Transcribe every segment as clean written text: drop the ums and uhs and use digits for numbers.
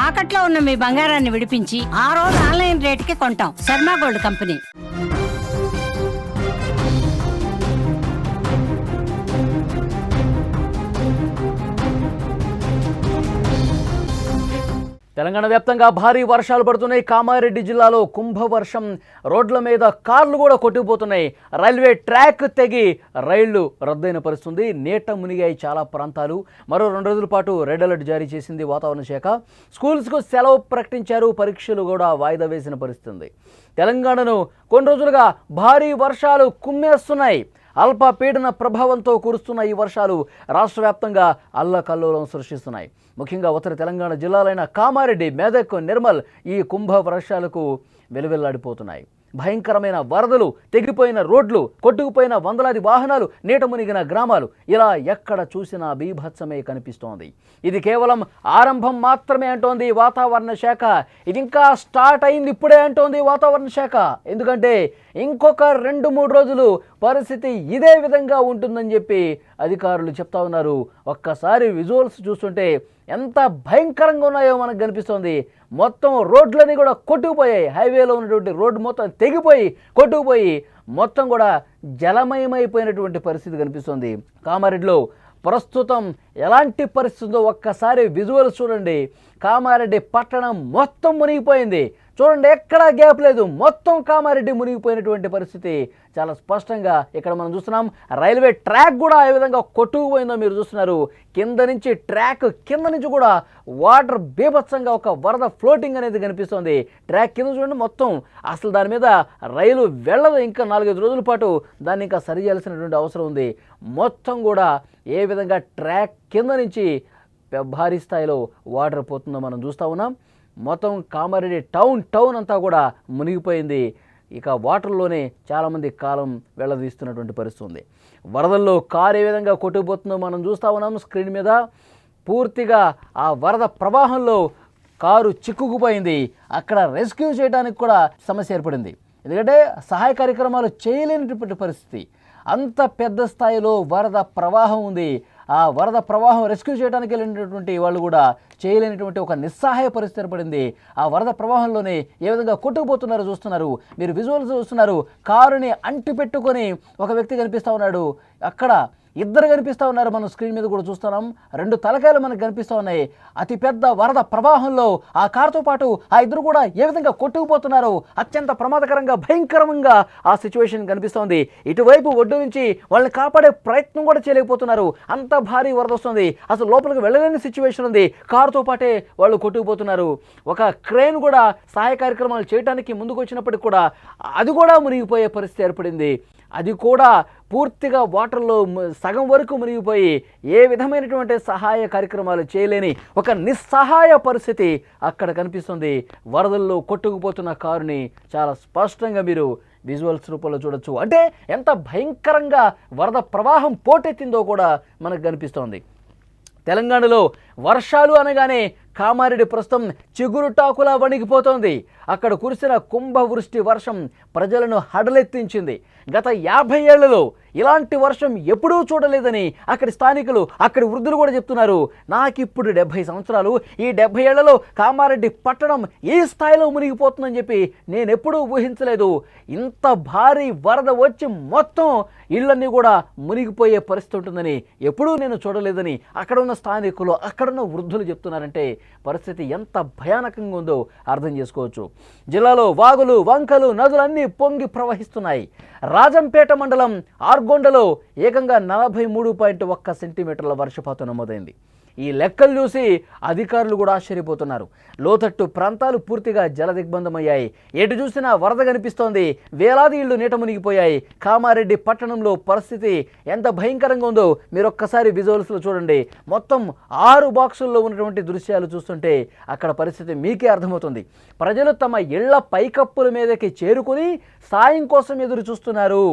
తాకట్లో ఉన్న మీ బంగారాన్ని విడిపించి ఆ రోజు ఆన్లైన్ రేటుకి కొంటాం. Sharma gold company. తెలంగాణ వ్యాప్తంగా భారీ వర్షాలు పడుతున్నాయి. కామారెడ్డి జిల్లాలో కుంభవర్షం, రోడ్ల మీద కార్లు కూడా కొట్టుకుపోతున్నాయి. రైల్వే ట్రాక్ తెగి రైళ్లు రద్దయిన పరిస్థితుంది. నీట మునిగాయి చాలా ప్రాంతాలు. మరో 2 రోజుల పాటు రెడ్ అలర్ట్ జారీ చేసింది వాతావరణ శాఖ. స్కూల్స్కు సెలవు ప్రకటించారు. పరీక్షలు కూడా వాయిదా వేసిన పరిస్థితి. తెలంగాణను కొన్ని రోజులుగా భారీ వర్షాలు కుమ్మేస్తున్నాయి. అల్పపీడన ప్రభావంతో కురుస్తున్న ఈ వర్షాలు రాష్ట్ర వ్యాప్తంగా అల్లకల్లోలం సృష్టిస్తున్నాయి. ముఖ్యంగా ఉత్తర తెలంగాణ జిల్లాలైన కామారెడ్డి, మెదక్, నిర్మల్ ఈ కుంభ వర్షాలకు వెలువెల్లాడిపోతున్నాయి. భయంకరమైన వరదలు, తెగిపోయిన రోడ్లు, కొట్టుకుపోయిన వందలాది వాహనాలు, నీట మునిగిన గ్రామాలు, ఇలా ఎక్కడ చూసినా బీభత్సమే కనిపిస్తోంది. ఇది కేవలం ఆరంభం మాత్రమే అంటోంది వాతావరణ శాఖ. ఇది ఇంకా స్టార్ట్ అయింది ఇప్పుడే అంటోంది వాతావరణ శాఖ. ఎందుకంటే ఇంకొక 2-3 రోజులు పరిస్థితి ఇదే విధంగా ఉంటుందని చెప్పి అధికారులు చెప్తా ఉన్నారు. ఒక్కసారి విజువల్స్ చూస్తుంటే ఎంత భయంకరంగా ఉన్నాయో మనకు కనిపిస్తోంది. మొత్తం రోడ్లన్నీ కూడా కొట్టుకుపోయాయి. హైవేలో ఉన్నటువంటి రోడ్డు మొత్తం తెగిపోయి కొట్టుకుపోయి మొత్తం కూడా జలమయమైపోయినటువంటి పరిస్థితి కనిపిస్తోంది. కామారెడ్డిలో ప్రస్తుతం ఎలాంటి పరిస్థితి ఉందో ఒక్కసారి విజువల్స్ చూడండి. కామారెడ్డి పట్టణం మొత్తం మునిగిపోయింది. చూడండి, ఎక్కడా గ్యాప్ లేదు. మొత్తం కామారెడ్డి మునిగిపోయినటువంటి పరిస్థితి చాలా స్పష్టంగా ఇక్కడ మనం చూస్తున్నాం. రైల్వే ట్రాక్ కూడా ఏ విధంగా కొట్టుకుపోయిందో మీరు చూస్తున్నారు. కింద నుంచి ట్రాక్ కింద నుంచి కూడా వాటర్ బీభత్సంగా ఒక వరద ఫ్లోటింగ్ అనేది కనిపిస్తుంది. ట్రాక్ కింద చూడండి మొత్తం అసలు దాని మీద రైలు వెళ్ళదు. ఇంకా 4-5 రోజుల పాటు దాన్ని ఇంకా సరి చేయాల్సినటువంటి అవసరం ఉంది. మొత్తం కూడా ఏ విధంగా ట్రాక్ కింద నుంచి భారీ స్థాయిలో వాటర్ పోతుందో మనం చూస్తూ ఉన్నాం. మొత్తం కామారెడ్డి టౌన్ అంతా కూడా మునిగిపోయింది. ఇక వాటర్లోనే చాలామంది కాలం వెళ్ళదీస్తున్నటువంటి పరిస్థితి ఉంది. వరదల్లో కారు ఏ విధంగా కొట్టుకుపోతుందో మనం చూస్తూ ఉన్నాం స్క్రీన్ మీద. పూర్తిగా ఆ వరద ప్రవాహంలో కారు చిక్కుకుపోయింది. అక్కడ రెస్క్యూ చేయడానికి కూడా సమస్య ఏర్పడింది. ఎందుకంటే సహాయ కార్యక్రమాలు చేయలేనటువంటి పరిస్థితి. అంత పెద్ద స్థాయిలో వరద ప్రవాహం ఉంది. ఆ వరద ప్రవాహం రెస్క్యూ చేయడానికి వెళ్ళినటువంటి వాళ్ళు కూడా చేయలేనటువంటి ఒక నిస్సహాయ పరిస్థితి ఏర్పడింది. ఆ వరద ప్రవాహంలోనే ఏ విధంగా కొట్టుకుపోతున్నారో చూస్తున్నారు. మీరు విజువల్స్ చూస్తున్నారు. కారుని అంటి పెట్టుకొని ఒక వ్యక్తి కనిపిస్తూ ఉన్నాడు. అక్కడ 2 కనిపిస్తూ ఉన్నారు. మనం స్క్రీన్ మీద కూడా చూస్తున్నాం. 2 తలకాయలు మనకు కనిపిస్తూ ఉన్నాయి. అతిపెద్ద వరద ప్రవాహంలో ఆ కారుతో పాటు ఆ 2 కూడా ఏ విధంగా కొట్టుకుపోతున్నారు. అత్యంత ప్రమాదకరంగా భయంకరంగా ఆ సిచ్యువేషన్ కనిపిస్తోంది. ఇటువైపు ఒడ్డు నుంచి వాళ్ళని కాపాడే ప్రయత్నం కూడా చేయలేకపోతున్నారు. అంత భారీ వరద వస్తుంది. అసలు లోపలికి వెళ్ళలేని సిచ్యువేషన్ ఉంది. కారుతో పాటే వాళ్ళు కొట్టుకుపోతున్నారు. ఒక క్రేన్ కూడా సహాయ కార్యక్రమాలు చేయడానికి ముందుకు వచ్చినప్పటికి కూడా అది కూడా మునిగిపోయే పరిస్థితి ఏర్పడింది. అది కూడా పూర్తిగా వాటర్లో సగం వరకు మునిగిపోయి ఏ విధమైనటువంటి సహాయ కార్యక్రమాలు చేయలేని ఒక నిస్సహాయ పరిస్థితి అక్కడ కనిపిస్తుంది. వరదల్లో కొట్టుకుపోతున్న కారుని చాలా స్పష్టంగా మీరు విజువల్స్ రూపంలో చూడొచ్చు. అంటే ఎంత భయంకరంగా వరద ప్రవాహం పోటెత్తిందో కూడా మనకు కనిపిస్తోంది. తెలంగాణలో వర్షాలు అనగానే కామారెడ్డి ప్రస్తుతం చిగురుటాకులా వణికిపోతోంది. అక్కడ కురిసిన కుంభవృష్టి వర్షం ప్రజలను హడలెత్తించింది. గత 50 ఏళ్లలో ఇలాంటి వర్షం ఎప్పుడూ చూడలేదని అక్కడి స్థానికులు, అక్కడి వృద్ధులు కూడా చెప్తున్నారు. నాకిప్పుడు 70 సంవత్సరాలు. ఈ 70 ఏళ్లలో కామారెడ్డి పట్టణం ఈ స్థాయిలో మునిగిపోతుందని చెప్పి నేను ఎప్పుడూ ఊహించలేదు. ఇంత భారీ వరద వచ్చి మొత్తం ఇళ్ళన్నీ కూడా మునిగిపోయే పరిస్థితి ఉంటుందని ఎప్పుడూ నేను చూడలేదని అక్కడ ఉన్న స్థానికులు, అక్కడున్న వృద్ధులు చెప్తున్నారంటే పరిస్థితి ఎంత భయానకంగా ఉందో అర్థం చేసుకోవచ్చు. జిల్లాలో వాగులు, వంకలు, నదులన్నీ పొంగి ప్రవహిస్తున్నాయి. రాజంపేట మండలం ఆర్గొండలో ఏకంగా 43.1 సెంటీమీటర్ల వర్షపాతం నమోదైంది. ఈ లెక్కలు చూసి అధికారులు కూడా ఆశ్చర్యపోతున్నారు. లోతట్టు ప్రాంతాలు పూర్తిగా జలదిగ్బంధమయ్యాయి. ఎటు చూసినా వరద కనిపిస్తోంది. వేలాది ఇళ్లు నీట మునిగిపోయాయి. కామారెడ్డి పట్టణంలో పరిస్థితి ఎంత భయంకరంగా ఉందో మీరు ఒక్కసారి విజువల్స్లో చూడండి. మొత్తం 6 బాక్సుల్లో ఉన్నటువంటి దృశ్యాలు చూస్తుంటే అక్కడ పరిస్థితి మీకే అర్థమవుతుంది. ప్రజలు తమ ఇళ్ల పైకప్పుల మీదకి చేరుకుని సాయం కోసం ఎదురు చూస్తున్నారు.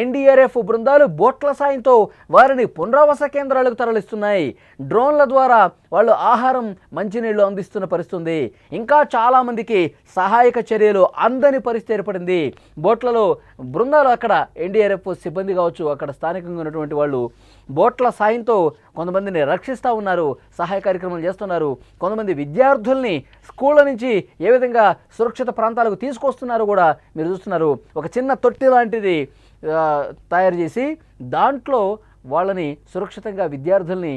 ఎన్డీఆర్ఎఫ్ బృందాలు బోట్ల సాయంతో వారిని పునరావాస కేంద్రాలకు తరలిస్తున్నాయి. డ్రోన్ల ద్వారా వాళ్ళు ఆహారం మంచినీళ్ళు అందిస్తున్న పరిస్థితి ఉంది. ఇంకా చాలామందికి సహాయక చర్యలు అందని పరిస్థితి ఏర్పడింది. బోట్లలో బృందాలు అక్కడ ఎన్డీఆర్ఎఫ్ సిబ్బంది కావచ్చు, అక్కడ స్థానికంగా ఉన్నటువంటి వాళ్ళు బోట్ల సాయంతో కొంతమందిని రక్షిస్తూ ఉన్నారు, సహాయ కార్యక్రమాలు చేస్తున్నారు. కొంతమంది విద్యార్థుల్ని స్కూళ్ళ నుంచి ఏ విధంగా సురక్షిత ప్రాంతాలకు తీసుకొస్తున్నారో కూడా మీరు చూస్తున్నారు. ఒక చిన్న తొట్టి లాంటిది తయారు చేసి దాంట్లో వాళ్ళని సురక్షితంగా విద్యార్థుల్ని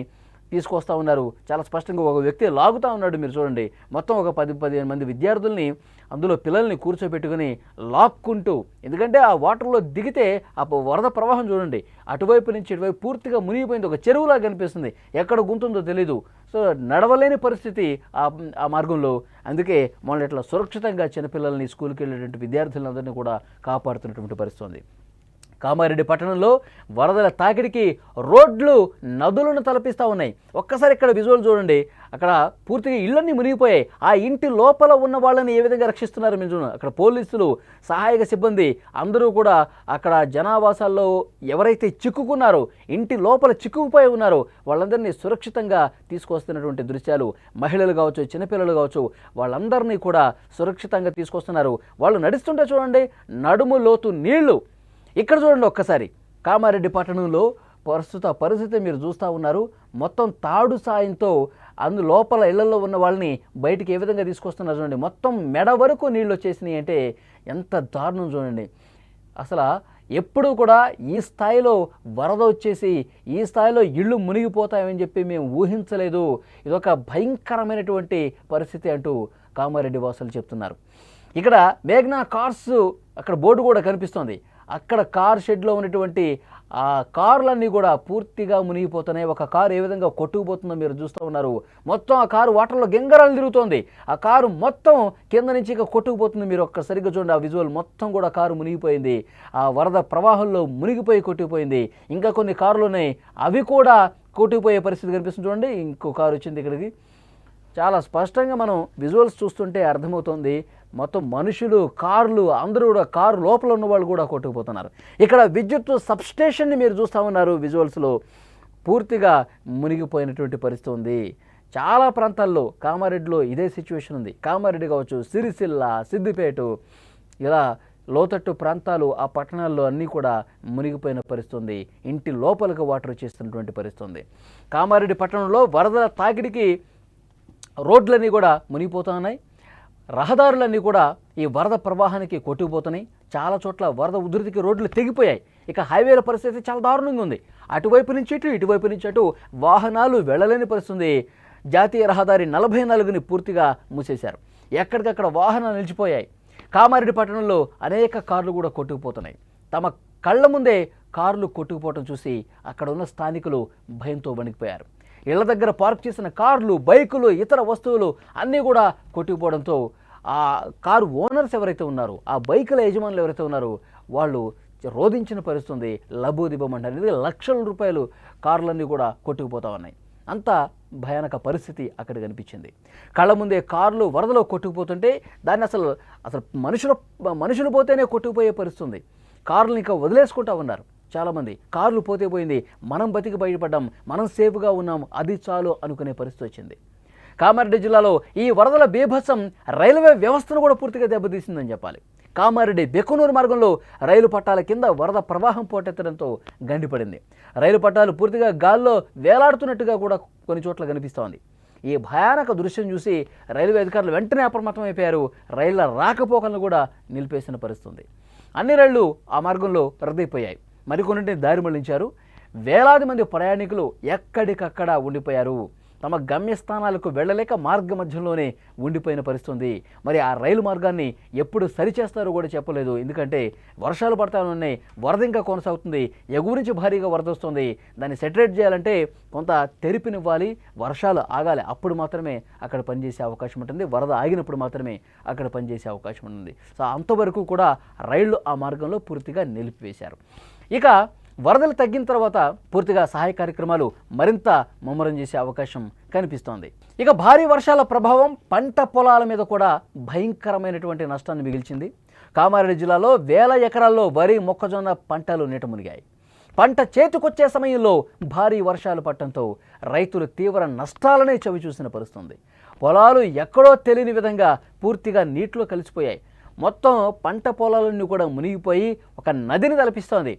తీసుకొస్తూ ఉన్నారు. చాలా స్పష్టంగా ఒక వ్యక్తి లాగుతూ ఉన్నాడు, మీరు చూడండి. మొత్తం ఒక 10-15 మంది విద్యార్థుల్ని, అందులో పిల్లల్ని కూర్చోబెట్టుకుని లాక్కుంటూ, ఎందుకంటే ఆ వాటర్లో దిగితే ఆ వరద ప్రవాహం చూడండి, అటువైపు నుంచి ఇటువైపు పూర్తిగా మునిగిపోయింది, ఒక చెరువులా కనిపిస్తుంది, ఎక్కడ గుంతుందో తెలీదు. సో నడవలేని పరిస్థితి ఆ మార్గంలో. అందుకే మళ్ళీ ఇట్లా సురక్షితంగా చిన్నపిల్లల్ని, స్కూల్కి వెళ్ళేటువంటి విద్యార్థులందరినీ కూడా కాపాడుతున్నటువంటి పరిస్థితి ఉంది. కామారెడ్డి పట్టణంలో వరదల తాకిడికి రోడ్లు నదులను తలపిస్తూ ఉన్నాయి. ఒక్కసారి ఇక్కడ విజువల్ చూడండి, అక్కడ పూర్తిగా ఇళ్ళన్నీ మునిగిపోయాయి. ఆ ఇంటి లోపల ఉన్న వాళ్ళని ఏ విధంగా రక్షిస్తున్నారు మీరు చూడండి. అక్కడ పోలీసులు, సహాయక సిబ్బంది అందరూ కూడా అక్కడ జనావాసాల్లో ఎవరైతే చిక్కుకున్నారో, ఇంటి లోపల చిక్కుకుపోయి ఉన్నారో వాళ్ళందరినీ సురక్షితంగా తీసుకొస్తున్నటువంటి దృశ్యాలు. మహిళలు కావచ్చు, చిన్నపిల్లలు కావచ్చు, వాళ్ళందరినీ కూడా సురక్షితంగా తీసుకొస్తున్నారు. వాళ్ళు నడుస్తుంటే చూడండి, నడుము లోతు నీళ్లు. ఇక్కడ చూడండి ఒక్కసారి, కామారెడ్డి పట్టణంలో ప్రస్తుత పరిస్థితి మీరు చూస్తూ ఉన్నారు. మొత్తం తాడు సాయంతో లోపల ఇళ్లలో ఉన్న వాళ్ళని బయటికి ఏ విధంగా తీసుకొస్తున్నారు చూడండి. మొత్తం మెడ వరకు నీళ్ళు వచ్చేసినాయి అంటే ఎంత దారుణం చూడండి. అసలు ఎప్పుడూ కూడా ఈ స్థాయిలో వరద వచ్చేసి ఈ స్థాయిలో ఇళ్ళు మునిగిపోతాయని చెప్పి మేము ఊహించలేదు. ఇదొక భయంకరమైనటువంటి పరిస్థితి అంటూ కామారెడ్డి వాసులు చెప్తున్నారు. ఇక్కడ మేఘ్నా కార్స్ అక్కడ బోర్డు కూడా కనిపిస్తోంది. అక్కడ కార్ షెడ్లో ఉన్నటువంటి ఆ కార్లన్నీ కూడా పూర్తిగా మునిగిపోతున్నాయి. ఒక కారు ఏ విధంగా కొట్టుకుపోతుందో మీరు చూస్తూ ఉన్నారు. మొత్తం ఆ కారు వాటర్లో గెంగరాలు తిరుగుతోంది. ఆ కారు మొత్తం కింద నుంచి ఇక కొట్టుకుపోతుంది. మీరు ఒక్క సరిగ్గా చూడండి, ఆ విజువల్ మొత్తం కూడా కారు మునిగిపోయింది. ఆ వరద ప్రవాహంలో మునిగిపోయి కొట్టుకుపోయింది. ఇంకా కొన్ని కార్లు ఉన్నాయి, అవి కూడా కొట్టుకుపోయే పరిస్థితి కనిపిస్తుంది. చూడండి, ఇంకో కారు వచ్చింది ఇక్కడికి. చాలా స్పష్టంగా మనం విజువల్స్ చూస్తుంటే అర్థమవుతుంది. మొత్తం మనుషులు, కార్లు, అందరూ కూడా కారు లోపల ఉన్న వాళ్ళు కూడా కొట్టుకుపోతున్నారు. ఇక్కడ విద్యుత్ సబ్స్టేషన్ని మీరు చూస్తూ ఉన్నారు విజువల్స్లో, పూర్తిగా మునిగిపోయినటువంటి పరిస్థితి ఉంది. చాలా ప్రాంతాల్లో కామారెడ్డిలో ఇదే సిచ్యువేషన్ ఉంది. కామారెడ్డి కావచ్చు, సిరిసిల్ల, సిద్దిపేట, ఇలా లోతట్టు ప్రాంతాలు, ఆ పట్టణాల్లో అన్నీ కూడా మునిగిపోయిన పరిస్థితి ఉంది. ఇంటి లోపలికి వాటర్ వచ్చేస్తున్నటువంటి పరిస్థితి ఉంది. కామారెడ్డి పట్టణంలో వరద తాకిడికి రోడ్లన్నీ కూడా మునిగిపోతున్నాయి. రహదారులన్నీ కూడా ఈ వరద ప్రవాహానికి కొట్టుకుపోతున్నాయి. చాలా చోట్ల వరద ఉధృతికి రోడ్లు తెగిపోయాయి. ఇక హైవేల పరిస్థితి చాలా దారుణంగా ఉంది. అటువైపు నుంచి ఇటు, ఇటువైపు నుంచి అటు వాహనాలు వెళ్ళలేని పరిస్థితి. జాతీయ రహదారి 44ని పూర్తిగా మూసేశారు. ఎక్కడికక్కడ వాహనాలు నిలిచిపోయాయి. కామారెడ్డి పట్టణంలో అనేక కార్లు కూడా కొట్టుకుపోతున్నాయి. తమ కళ్ళ ముందే కార్లు కొట్టుకుపోవటం చూసి అక్కడ ఉన్న స్థానికులు భయంతో వణికిపోయారు. ఇళ్ల దగ్గర పార్క్ చేసిన కార్లు, బైకులు, ఇతర వస్తువులు అన్నీ కూడా కొట్టుకుపోవడంతో ఆ కారు ఓనర్స్ ఎవరైతే ఉన్నారో, ఆ బైకుల యజమానులు ఎవరైతే ఉన్నారో వాళ్ళు రోధించిన పరిస్థితుంది. లబోదిబమంటారు, లక్షల రూపాయలు కార్లన్నీ కూడా కొట్టుకుపోతా ఉన్నాయి. అంత భయానక పరిస్థితి అక్కడ కనిపించింది. కళ్ళ ముందే కార్లు వరదలో కొట్టుకుపోతుంటే దాన్ని అసలు మనుషులు పోతేనే కొట్టుకుపోయే పరిస్థితుంది. కార్లు ఇంకా వదిలేసుకుంటా ఉన్నారు చాలామంది. కార్లు పోతే పోయింది, మనం బతికి బయటపడ్డాం, మనం సేఫ్గా ఉన్నాం, అది చాలు అనుకునే పరిస్థితి వచ్చింది. కామారెడ్డి జిల్లాలో ఈ వరదల బీభత్సం రైల్వే వ్యవస్థను కూడా పూర్తిగా దెబ్బతీసిందని చెప్పాలి. కామారెడ్డి బెక్కునూరు మార్గంలో రైలు పట్టాల కింద వరద ప్రవాహం పోటెత్తడంతో గండిపడింది. రైలు పట్టాలు పూర్తిగా గాల్లో వేలాడుతున్నట్టుగా కూడా కొన్ని చోట్ల కనిపిస్తోంది. ఈ భయానక దృశ్యం చూసి రైల్వే అధికారులు వెంటనే అప్రమత్తమైపోయారు. రైళ్ల రాకపోకలను కూడా నిలిపేసిన పరిస్థితి. అన్ని రైళ్లు ఆ మార్గంలో రద్దయిపోయాయి. మరికొన్నింటిని దారి మళ్లించారు. వేలాది మంది ప్రయాణికులు ఎక్కడికక్కడ ఉండిపోయారు. తమ గమ్యస్థానాలకు వెళ్ళలేక మార్గ మధ్యంలోనే ఉండిపోయిన పరిస్థితి. మరి ఆ రైలు మార్గాన్ని ఎప్పుడు సరిచేస్తారో కూడా చెప్పలేదు. ఎందుకంటే వర్షాలు పడతా ఉన్నాయి, వరద ఇంకా కొనసాగుతుంది, ఎగువ నుంచి భారీగా వరద వస్తుంది. దాన్ని సెటరేట్ చేయాలంటే కొంత తెరిపినివ్వాలి, వర్షాలు ఆగాలి, అప్పుడు మాత్రమే అక్కడ పనిచేసే అవకాశం ఉంటుంది. వరద ఆగినప్పుడు మాత్రమే అక్కడ పనిచేసే అవకాశం ఉంటుంది. సో అంతవరకు కూడా రైళ్లు ఆ మార్గంలో పూర్తిగా నిలిపివేశారు. ఇక వరదలు తగ్గిన తర్వాత పూర్తిగా సహాయ కార్యక్రమాలు మరింత ముమ్మరం చేసే అవకాశం కనిపిస్తోంది. ఇక భారీ వర్షాల ప్రభావం పంట పొలాల మీద కూడా భయంకరమైనటువంటి నష్టాన్ని మిగిల్చింది. కామారెడ్డి జిల్లాలో వేల ఎకరాల్లో వరి, మొక్కజొన్న పంటలు నీట మునిగాయి. పంట చేతికొచ్చే సమయంలో భారీ వర్షాలు పడటంతో రైతులు తీవ్ర నష్టాలనే చవిచూసిన పరిస్థితుంది. పొలాలు ఎక్కడో తెలియని విధంగా పూర్తిగా నీటిలో కలిసిపోయాయి. మొత్తం పంట పొలాలన్నీ కూడా మునిగిపోయి ఒక నదిని తలపిస్తోంది.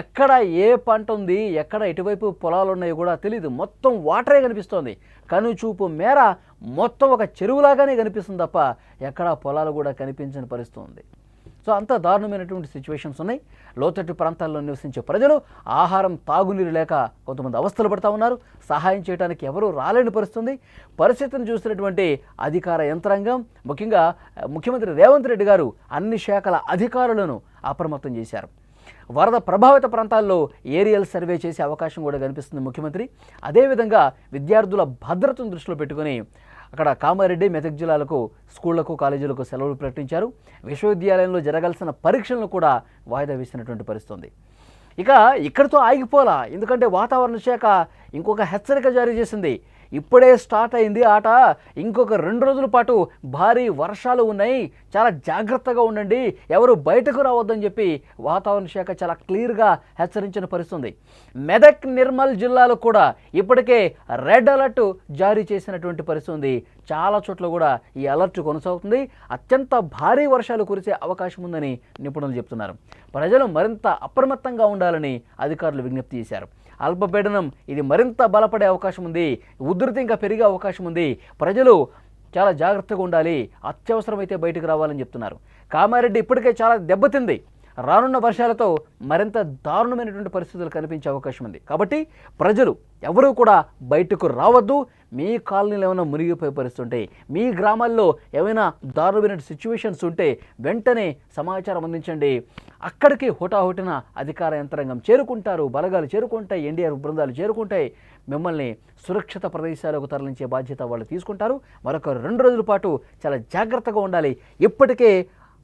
ఎక్కడ ఏ పంట ఉంది, ఎక్కడ ఎటువైపు పొలాలు ఉన్నాయో కూడా తెలియదు. మొత్తం వాటరే కనిపిస్తోంది. కనుచూపు మేర మొత్తం ఒక చెరువులాగానే కనిపిస్తుంది తప్ప ఎక్కడా పొలాలు కూడా కనిపించని పరిస్థితి ఉంది. సో అంత దారుణమైనటువంటి సిచ్యువేషన్స్ ఉన్నాయి. లోతట్టు ప్రాంతాల్లో నివసించే ప్రజలు ఆహారం, తాగునీరు లేక కొంతమంది అవస్థలు పడుతూ ఉన్నారు. సహాయం చేయడానికి ఎవరూ రాలేని పరిస్థితుంది. పరిస్థితిని చూసినటువంటి అధికార యంత్రాంగం, ముఖ్యంగా ముఖ్యమంత్రి రేవంత్ రెడ్డి గారు అన్ని శాఖల అధికారులను అప్రమత్తం చేశారు. వరద ప్రభావిత ప్రాంతాల్లో ఏరియల్ సర్వే చేసే అవకాశం కూడా కనిపిస్తుంది ముఖ్యమంత్రి. అదేవిధంగా విద్యార్థుల భద్రతను దృష్టిలో పెట్టుకుని అక్కడ కామారెడ్డి, మెదక్ జిల్లాలకు స్కూళ్లకు, కాలేజీలకు సెలవులు ప్రకటించారు. విశ్వవిద్యాలయంలో జరగాల్సిన పరీక్షలను కూడా వాయిదా వేసినటువంటి పరిస్థితి ఉంది. ఇక ఇక్కడితో ఆగిపోలా, ఎందుకంటే వాతావరణ శాఖ ఇంకొక హెచ్చరిక జారీ చేసింది. ఇప్పుడే స్టార్ట్ అయింది ఆట, ఇంకొక 2 రోజుల పాటు భారీ వర్షాలు ఉన్నాయి, చాలా జాగ్రత్తగా ఉండండి, ఎవరు బయటకు రావద్దని చెప్పి వాతావరణ శాఖ చాలా క్లియర్గా హెచ్చరించిన పరిస్థితుంది. మెదక్, నిర్మల్ జిల్లాలో కూడా ఇప్పటికే రెడ్ అలర్ట్ జారీ చేసినటువంటి పరిస్థితి ఉంది. చాలా చోట్ల కూడా ఈ అలర్ట్ కొనసాగుతుంది. అత్యంత భారీ వర్షాలు కురిసే అవకాశం ఉందని నిపుణులు చెప్తున్నారు. ప్రజలు మరింత అప్రమత్తంగా ఉండాలని అధికారులు విజ్ఞప్తి చేశారు. అల్పపీడనం ఇది మరింత బలపడే అవకాశం ఉంది, ఉధృతి ఇంకా పెరిగే అవకాశం ఉంది. ప్రజలు చాలా జాగ్రత్తగా ఉండాలి, అత్యవసరమైతే బయటకు రావాలని చెప్తున్నారు. కామారెడ్డి ఇప్పటికే చాలా దెబ్బతింది. రానున్న వర్షాలతో మరింత దారుణమైనటువంటి పరిస్థితులు కనిపించే అవకాశం ఉంది. కాబట్టి ప్రజలు ఎవరూ కూడా బయటకు రావద్దు. మీ కాలనీలో ఏమైనా మునిగిపోయే పరిస్థితి ఉంటే, మీ గ్రామాల్లో ఏమైనా దారుణమైన సిచ్యువేషన్స్ ఉంటే వెంటనే సమాచారం అందించండి. అక్కడికి హుటాహుటిన అధికార యంత్రాంగం చేరుకుంటారు, బలగాలు చేరుకుంటాయి, ఎన్డీఆర్ఎఫ్ బృందాలు చేరుకుంటాయి. మిమ్మల్ని సురక్షిత ప్రదేశాలకు తరలించే బాధ్యత వాళ్ళు తీసుకుంటారు. మరొక 2 రోజుల పాటు చాలా జాగ్రత్తగా ఉండాలి. ఇప్పటికే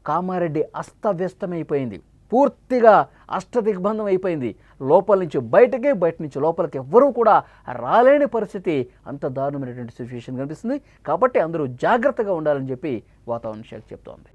కామారెడ్డి అస్తవ్యస్తమైపోయింది, పూర్తిగా అష్టదిగ్బంధం అయిపోయింది. లోపల నుంచి బయటకి, బయట నుంచి లోపలికి ఎవ్వరూ కూడా రాలేని పరిస్థితి, అంత దారుణమైనటువంటి సిచ్యువేషన్ కనిపిస్తుంది. కాబట్టి అందరూ జాగ్రత్తగా ఉండాలని చెప్పి వాతావరణ శాఖ చెప్తోంది.